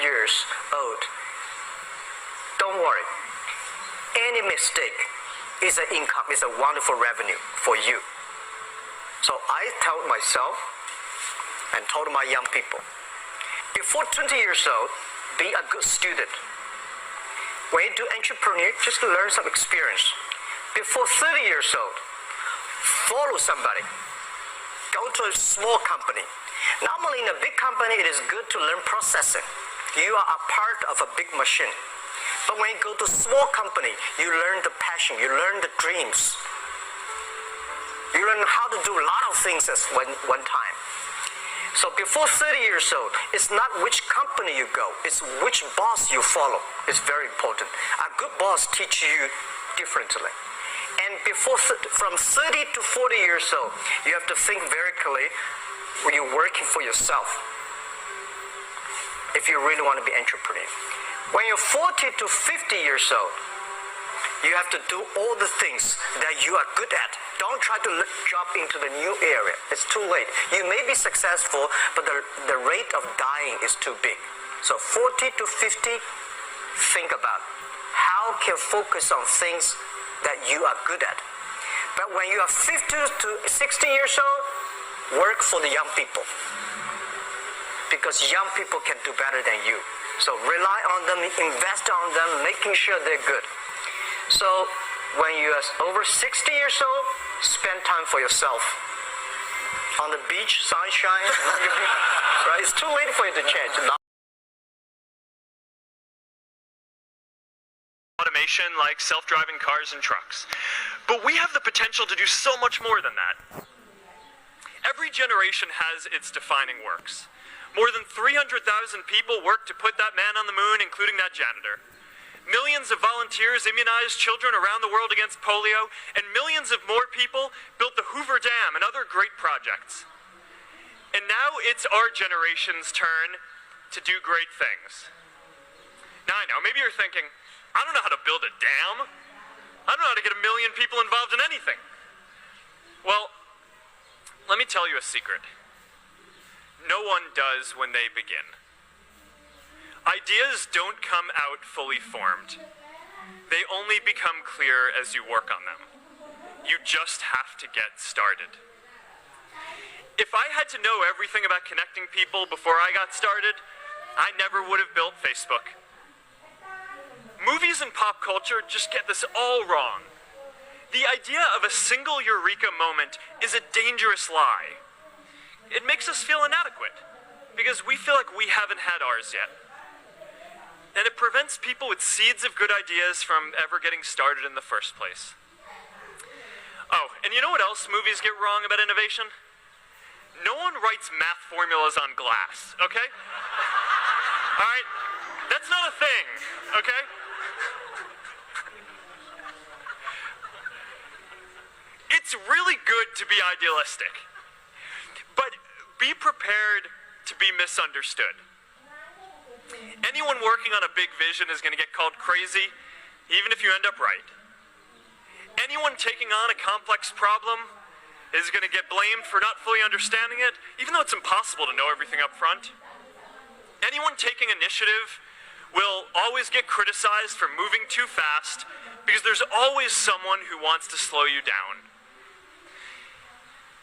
years old, don't worry. Any mistake is an income, is a wonderful revenue for you. So I told myself and told my young people, before 20 years old, be a good student. When you do entrepreneur, just learn some experience. Before 30 years old, follow somebody. Go to a small company. Normally in a big company, it is good to learn processing. You are a part of a big machine. But when you go to a small company, you learn the passion, you learn the dreams. You learn how to do a lot of things at one time. So before 30 years old, it's not which company you go, it's which boss you follow. It's very important. A good boss teaches you differently. And from 30 to 40 years old, you have to think very clearly when you're working for yourself. If you really want to be an entrepreneur. When you're 40 to 50 years old, you have to do all the things that you are good at. Don't try to jump into the new area. It's too late. You may be successful, but the rate of dying is too big. So 40 to 50, think about how can focus on things that you are good at. But when you are 50 to 60 years old, work for the young people. Because young people can do better than you. So rely on them, invest on them, making sure they're good. So when you are over 60 years old, spend time for yourself. On the beach, sunshine, right? It's too late for you to change. Automation like self-driving cars and trucks. But we have the potential to do so much more than that. Every generation has its defining works. More than 300,000 people worked to put that man on the moon, including that janitor. Millions of volunteers immunized children around the world against polio, and millions of more people built the Hoover Dam and other great projects. And now it's our generation's turn to do great things. Now I know, maybe you're thinking, I don't know how to build a dam. I don't know how to get 1 million people involved in anything. Well, let me tell you a secret. No one does when they begin. Ideas don't come out fully formed. They only become clear as you work on them. You just have to get started. If I had to know everything about connecting people before I got started, I never would have built Facebook. Movies and pop culture just get this all wrong. The idea of a single eureka moment is a dangerous lie. It makes us feel inadequate, because we feel like we haven't had ours yet. And it prevents people with seeds of good ideas from ever getting started in the first place. Oh, and you know what else movies get wrong about innovation? No one writes math formulas on glass, okay? All right? That's not a thing, okay? It's really good to be idealistic, but be prepared to be misunderstood. Anyone working on a big vision is going to get called crazy, even if you end up right. Anyone taking on a complex problem is going to get blamed for not fully understanding it, even though it's impossible to know everything up front. Anyone taking initiative will always get criticized for moving too fast, because there's always someone who wants to slow you down.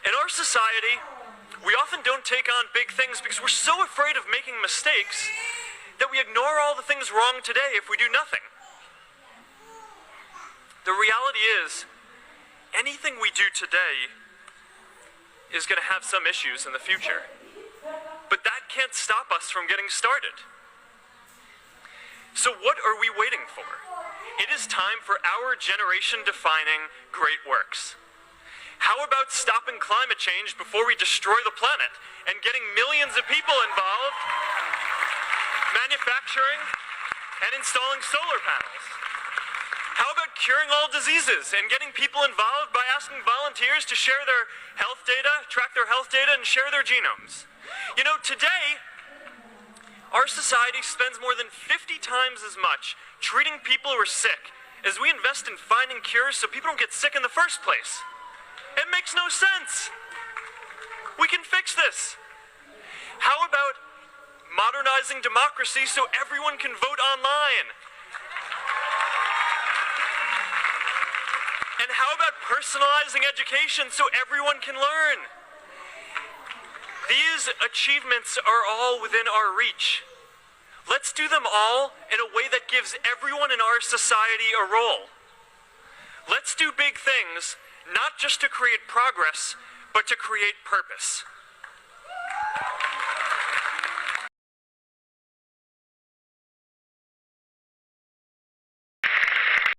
In our society, we often don't take on big things because we're so afraid of making mistakes that we ignore all the things wrong today if we do nothing. The reality is, anything we do today is going to have some issues in the future. But that can't stop us from getting started. So what are we waiting for? It is time for our generation-defining great works. How about stopping climate change before we destroy the planet and getting millions of people involved, manufacturing and installing solar panels? How about curing all diseases and getting people involved by asking volunteers to share their health data, track their health data, and share their genomes? You know, today, our society spends more than 50 times as much treating people who are sick as we invest in finding cures so people don't get sick in the first place. It makes no sense. We can fix this. How about modern modernizing democracy so everyone can vote online? And how about personalizing education so everyone can learn? These achievements are all within our reach. Let's do them all in a way that gives everyone in our society a role. Let's do big things, not just to create progress, but to create purpose.